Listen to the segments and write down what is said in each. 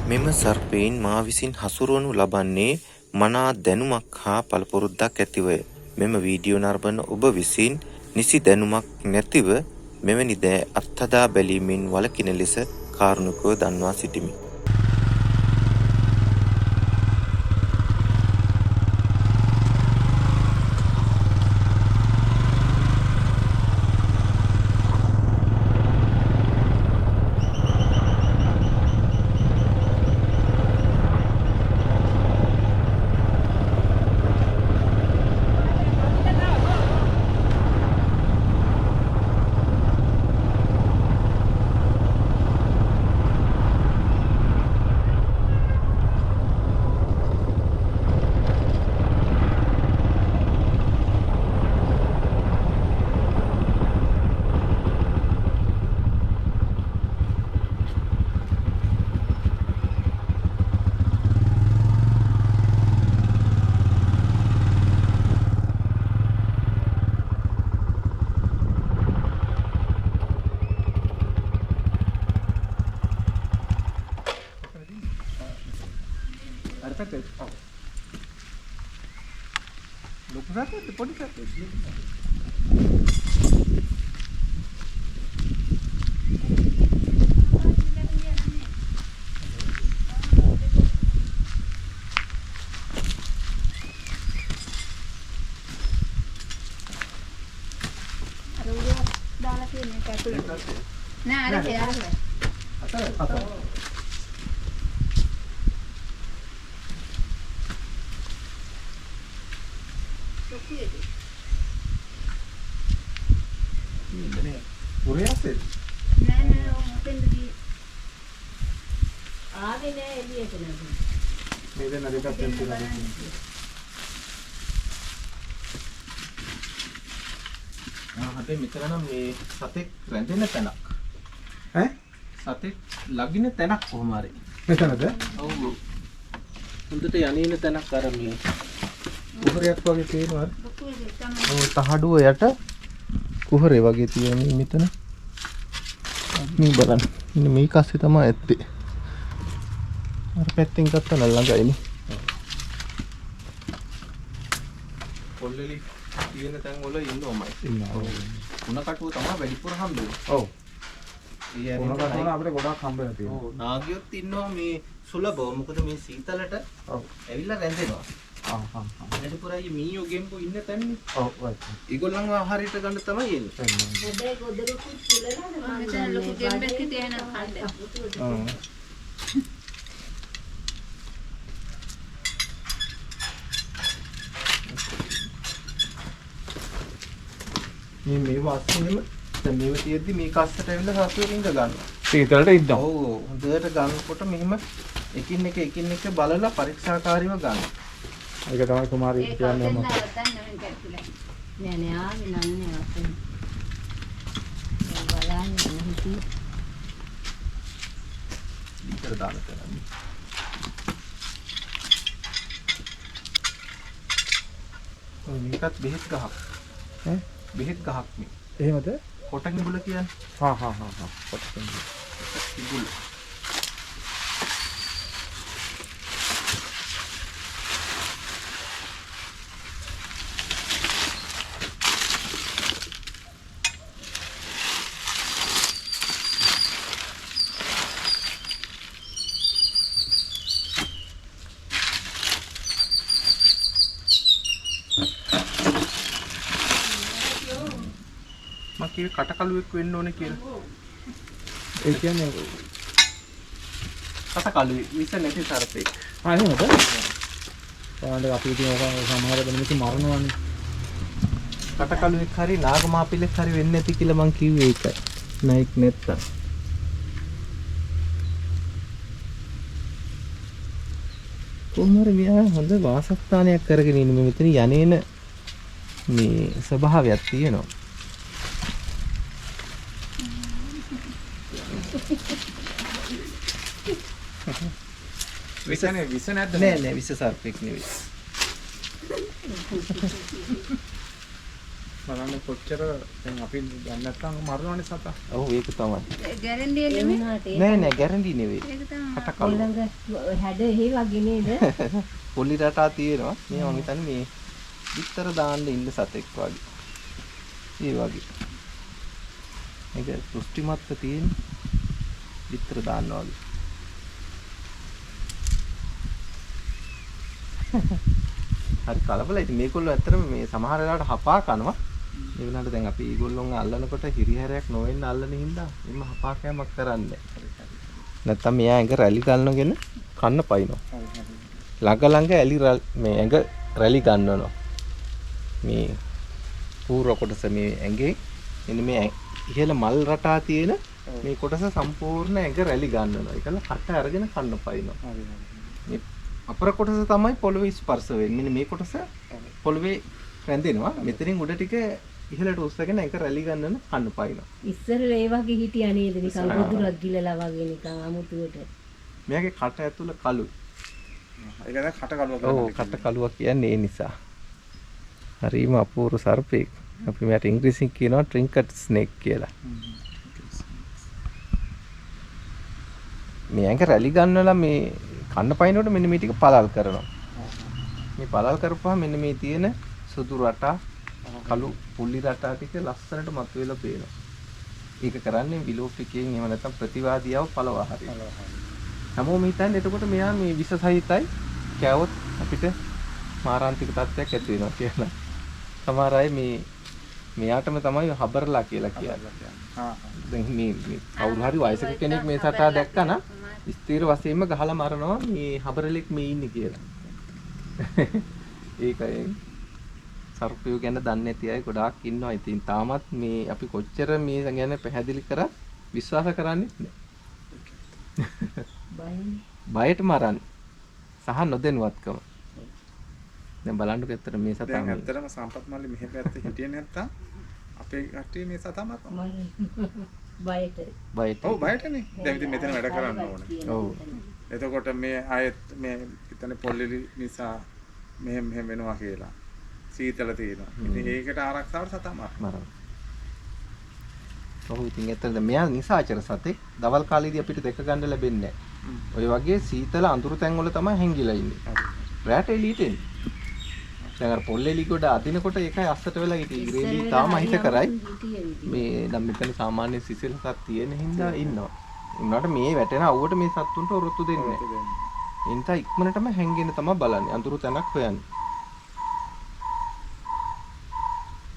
මෙම සර්පයින් මා විසින් හසුරුවනු ලබන්නේ මනා දැනුමක් හා පළපුරුද්දක් ඇතිවය. මෙම වීඩියෝ නරඹන ඔබ විසින් නිසි දැනුමක් නැතිව මෙවැනි දෑ අත්හදා බැලීමෙන් වළකින ලෙස කාරුණිකව දන්වා සිටිමි. මෙතන මේ සතෙක් රැඳෙන තැනක්. ඈ? සතෙක් ලගින තැනක් කොහොම හරි. මෙතනද? ඔව්. හොඳට යන්නේන තැනක් අර මේ කුහරයක් වගේ තියෙනවා. ඔව් තහඩුව යට කුහරේ වගේ තියෙන්නේ මෙතන. මේ බලන්න. ඉතින් මේ කස්සේ තමයි ඇත්තේ. අර පැත්තෙන් ගත්තා නම් ළඟයිනේ. පොල්ලෙලි තියෙන තැන් වල ඉන්නවමයි. ඉන්නවා. උණ කටුව තමයි වැඩිපුර හම්බෙන්නේ. ඔව්. උණ කටුව අපිට ගොඩක් හම්බ වෙලා තියෙනවා. ඔව්. නාගියොත් ඉන්නවා මේ සුලභව. මොකද මේ සීතලට ඔව් ඇවිල්ලා රැඳෙනවා. වැඩිපුරයි මීයෝ ගෙම්බෝ ඉන්න තැන්නේ. ඔව් right. ඒගොල්ලන්ව ආහාරයට ගන්න තමයි එන්නේ. ගොඩේ ගොඩරුකුත් තුලලා මෙතන ලොකු ගෙම්බෙක් හිටියේ නේද කන්න. ඔව්. මේ වාස්තුවේම දැන් මේව තියෙද්දි මේ කස්සට ඇවිල්ලා සතුටින් ඉඳ ගන්නවා. සීතලට ඉන්නවා. ඔව් හොඳට ගන්නකොට මෙහෙම එකින් එක බලලා පරීක්ෂාකාරීව ගන්නවා. ඒක තමයි කුමාරී කියන්නේ මොකක්ද? නෑ නෑ ආවේ නන්නේ අපේ. බලන්න හිටි. විතර දාන්න කරන්නේ. ඔය මේකත් බෙහෙත් ගහක්. ඈ බෙහෙත් ගහක් මේ. එහෙමද? කොටකිඹුල කියන්නේ. හා කොටකිඹුල. කිඹුල. කටකලුවෙක් වෙන්න ඕනේ කියලා. ඒ කියන්නේ කටකලුවේ විස නැති සර්පෙක්. එහෙමද? බලන්න අපි ඉතින් ඔක සමහර දෙනෙක් මරනවානේ. කටකලුවෙක් හරි නාගමාපිලෙක් හරි වෙන්නේ නැති කියලා මං කිව්වේ ඒකයි. නයික් නැත්තම්. කොහොමද මෙයා හොඳ වාසස්ථානයක් කරගෙන ඉන්නේ මෙතන යන්නේන මේ ස්වභාවයක් තියෙනවා. විස නැද්ද? නෑ විස සර්පෙක් නෙවෙයි. බලන්න කොච්චර දැන් අපි දැන් නැත්තම් මරනවනේ සතා. ඔව් ඒක තමයි. ගැරන්ඩි එක නෙමෙයි. නෑ ගැරන්ටි නෙවෙයි. ඒක තමයි. කට කළු. ඊළඟ හැඩ එහෙ වගේ නේද? පොලි රටා තියෙනවා. මේ මම හිතන්නේ මේ විතර දාන්න ඉන්න සතෙක් වගේ. ඒ වගේ. මේක පුෂ්ටිමත්ව තියෙන විතර දාන්න වගේ. හරි කලබලයි. ඉතින් මේගොල්ලෝ ඇත්තටම මේ සමහර වෙලාවට හපා කනවා. ඒ වෙනාට දැන් අපි ඒගොල්ලොන් අල්ලනකොට හිරිහැරයක් නොවෙන්න අල්ලන හින්දා එන්න හපා කෑමක් කරන්නේ. නැත්තම් මෙයා ඇඟ රැලි ගන්නගෙන කන්න පයින්නවා. ළඟ මේ ඇඟ රැලි ගන්නනවා. මේ පූර්ව කොටස මේ ඇඟේ එන්න මේ ඉහළ මල් රටා තියෙන මේ කොටස සම්පූර්ණ ඇඟ රැලි ගන්නවා. ඒකල කට අරගෙන කන්න පයින්නවා. මේ අපර කොටස තමයි පොළවේ ස්පර්ශ වෙන්නේ. මෙන්න මේ කොටස පොළවේ රැඳෙනවා. මෙතනින් උඩ ටික ඉහළට උස්සගෙන ඒක රැලි ගන්නන කන්න පයින්නවා. ඉස්සර ඒ වගේ හිටියා නේද? නිකන් ගොදුරක් ගිලලා වගේ නිකන් අමුතුවට. මෙයාගේ කට ඇතුළ කළුයි. ඒක දැන් කට කළුවක්. ඔව් කට කළුවක් කියන්නේ ඒ නිසා. හරිම අපූර්ව සර්පෙක්. අපි මෙයාට ඉංග්‍රීසියෙන් කියනවා ට්‍රින්කට් ස්නේක් කියලා. මේ ඇඟ රැලි ගන්නලා මේ කන්න පයින්නකොට මෙන්න මේ ටික පළල් කරනවා. මේ පළල් කරපුවාම මෙන්න මේ තියෙන සුදු රටා කළු පුල්ලි රටා ටික ලස්සනට මතුවෙලා පේනවා. ඒක කරන්නේ විලෝපිකයෙන් එහෙම නැත්නම් ප්‍රතිවාදියාව පළවා හරිනවා. හැමෝම හිතන්නේ එතකොට මෙයා මේ විස සහිතයි කෑවොත් අපිට මාරාන්තික තත්ත්වයක් ඇති වෙනවා කියලා. සමහර අය මෙයාටම තමයි හබරලා කියලා කියන්නේ. දැන් මේ කවුරු හරි වයසක කෙනෙක් මේ සතා දැක්කම ස්ථිර වශයෙන්ම ගහලා මරනවා මේ හබරලෙක් මේ ඉන්නේ කියලා. ඒකයි සර්පයෝ ගැන දන්නේ නැති අය ගොඩාක් ඉන්නවා. ඉතින් තාමත් මේ අපි කොච්චර මේ ගැන පැහැදිලි කරත් විශ්වාස කරන්නේ නැහැ. බයට මරන්නේ සහ නොදැනුවත්කම. දැන් බලන්නකො ඇත්තට මේ සතා දැන් ඇත්තටම සම්පත් මල්ලි මෙහෙ පැත්තේ හිටියේ නැත්තම් අපේ කට්ටිය මේ සතා මරනවා. බයට. ඔව් බයටනේ. දැන් ඉතින් මෙතන වැඩ කරන්න ඕනේ. ඔව්. එතකොට මේ ආයෙත් මේ හිතන්නේ පොල්ලෙලි නිසා මෙහෙම වෙනවා කියලා. සීතල තියෙනවා. ඉතින් ඒකට ආරක්ෂාවට සතා මරනවා. ඔව් ඉතින් ඇත්තට මෙයා නිසාචර සතෙක්. දවල් කාලේදී අපිට දෙක ගන්න ලැබෙන්නේ නැහැ. ඔය වගේ සීතල අඳුරු තැන් වල තමයි හැංගිලා ඉන්නේ. රැට එළියට එන්නේ. දැන් අර පොල්ලෙලි කොට අදිනකොට ඒකයි අස්සට වෙලා ඉතින් ඉරේලි තාම හිත කරයි. මේ දැන් මෙතන සාමාන්‍ය සිසිලසක් තියෙන හින්දා ඉන්නවා. උනාට මේ වැටෙන අවුවට මේ සත්තුන්ට ඔරොත්තු දෙන්නේ නැහැ. ඒ නිසා ඉක්මනටම හැංගෙන තමයි බලන්නේ. අඳුරු තැනක් හොයන්නේ.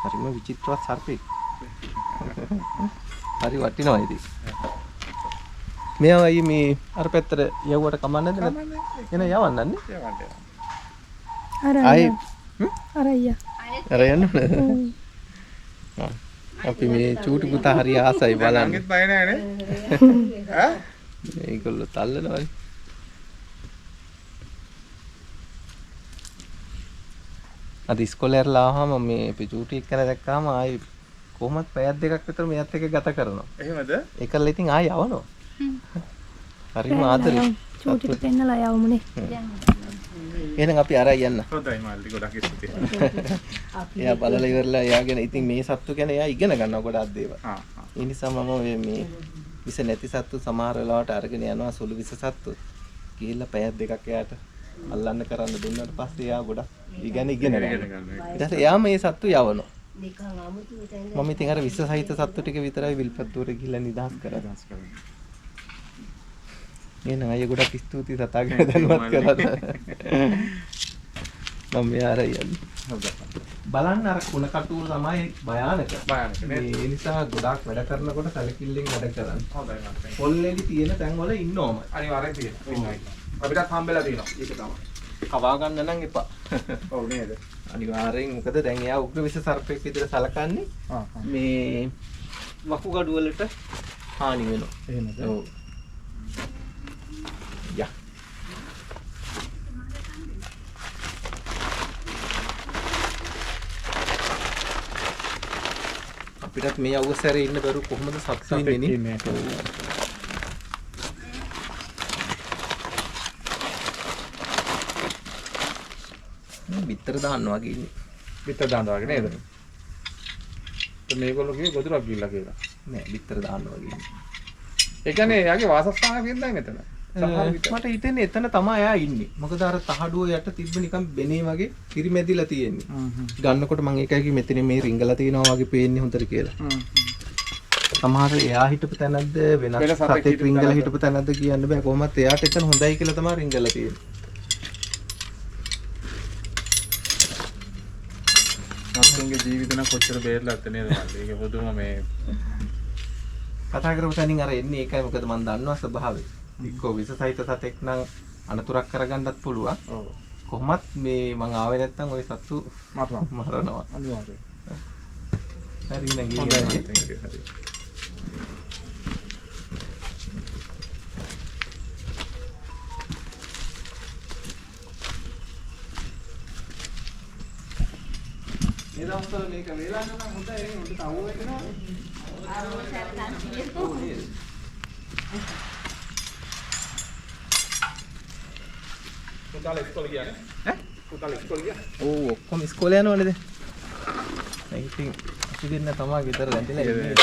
හරිම විචිත්‍රවත් සර්පෙක්. හරි වටිනවා ඉතින්. මෙයා අයියේ මේ අර පැත්තට යවුවට කමන්නද නැත්නම් එන යවන්නන්නේ? අර යන්න අපි මේ චූටි පුතා හරි ආසයි බලන්න. මංගෙත් බය නැහැ නේ. ඈ? මේගොල්ලෝ තල්ලනවා. අද ඉස්කෝලේ ඉරලා ආවම මේ අපි චූටි එක්කන දැක්කාම ආයි කොහොමත් පැයක් දෙකක් විතර මෙයත් එක්ක ගත කරනවා. එහෙමද? ඒකල ඉතින් ආයි යවනවා. හරිම ආදරේ. චූටිට පෙන්නලා යවමුනේ. එහෙනම් අපි අරයි යන්න. හොඳයි මල්ලි ගොඩක් ස්තුතියි. එයා බලලා ඉවරලා එයාගෙන ඉතින් මේ සත්තු ගැන එයා ඉගෙන ගන්නවා ගොඩක් දේවල්. ඒ නිසා මම මේ විස නැති සත්තු සමහර වෙලාවට අරගෙන යනවා සුළු විස සත්තු. ගිහිල්ලා පැයක් දෙකක් එයාට අල්ලන්න කරන්න දුන්නාට පස්සේ එයා ගොඩක් ඉගෙන ගන්නවා. ඊට පස්සේ එයා මේ සත්තු යවනවා. මම ඉතින් අර විස සහිත සත්තු ටික විතරයි විල්පත්තුවර ගිහිල්ලා නිදහස් කරා. එහෙනම් අයියා ගොඩක් ස්තුතියි සතා ගැන දැනුවත් කරලා. මම මෙයාර යන්නේ. බලන්න අර කුණ කටුව තමයි භයානක. ඒ නිසා ගොඩාක් වැඩ කරනකොට සැලකිල්ලෙන් වැඩ කරන්න. හොඳයි මල්ලි. පොල්ලේලි තියෙන තැන් වල ඉන්නවම. අනිවාර්යෙන් තියෙනවා. අපිටත් හම්බෙලා තියෙනවා. ඒක තමයි. කවා ගන්න නම් එපා. ඔව් නේද? අනිවාර්යෙන් මොකද දැන් එයා උග්‍ර විස සර්පෙක් විදිහට සලකන්නේ. මේ වකුගඩු වලට හානි වෙනවා. එහෙමද? ඔව්. යා. අපිටත් මේ අවසරේ ඉන්න බැරුව කොහොමද සත්තු ඉන්නේ නේ? බිත්තර දාන්න වගේ ඉන්නේ. පිට දානවා වගේ නේද? මේගොල්ලෝ කිව්වේ ගොදුරක් ගිල්ලා කියලා. නෑ බිත්තර දාන්න වගේ. ඒ කියන්නේ එයාගේ වාසස්ථානයක් වින්දයි මෙතන. මට හිතෙන්නේ එතන තමයි එයා ඉන්නේ. මොකද අර තහඩුව යට තිබ්බ නිකන් බෙනේ වගේ කිරිමැදිලා තියෙන්නේ. ගන්නකොට මම ඒකයි කිව්වේ මෙතන මේ රිංගලා තියෙනවා වගේ පේන්නේ හොඳට කියලා. සමහර එයා හිටපු තැනක්ද වෙනස් සතෙක් රිංගලා හිටපු තැනක්ද කියන්න බෑ. කොහොමත් එයාට එතන හොඳයි කියලා තමයි රිංගලා තියෙන්නේ. සත්තුන්ගේ ජීවිත නම් කොච්චර බේරලා ඇත්ද නේද මල්ලි. ඒක පොදුම මේ කතා කරපු තැනින් අර එන්නේ ඒකයි. මොකද මම දන්නවා ස්වභාවය. එක්කෝ විසසහිත සතෙක් නම් අනතුරක් කරගන්නත් පුළුවන්. ඔව්. කොහොමත් මේ මං ආවේ නැත්තම් ওই සත්තු මරනවා. අනිවාර්යයෙන්. හරි නේද? හොඳයි. thank you. හරි. මේ දවස්වල මේක වේලා නම් හොඳයි නේ. උන්ට අවුව වෙනවා. පුතාලා ඉස්කෝලේ ගියානේ? ඈ? පුතාලා ඉස්කෝලේ ගියා? ඔව් ඔක්කොම ඉස්කෝලේ යනවනේ දැන්. ඉතින් අපි දෙන්න තමයි ගෙදර රැඳිලා ඉන්නේ.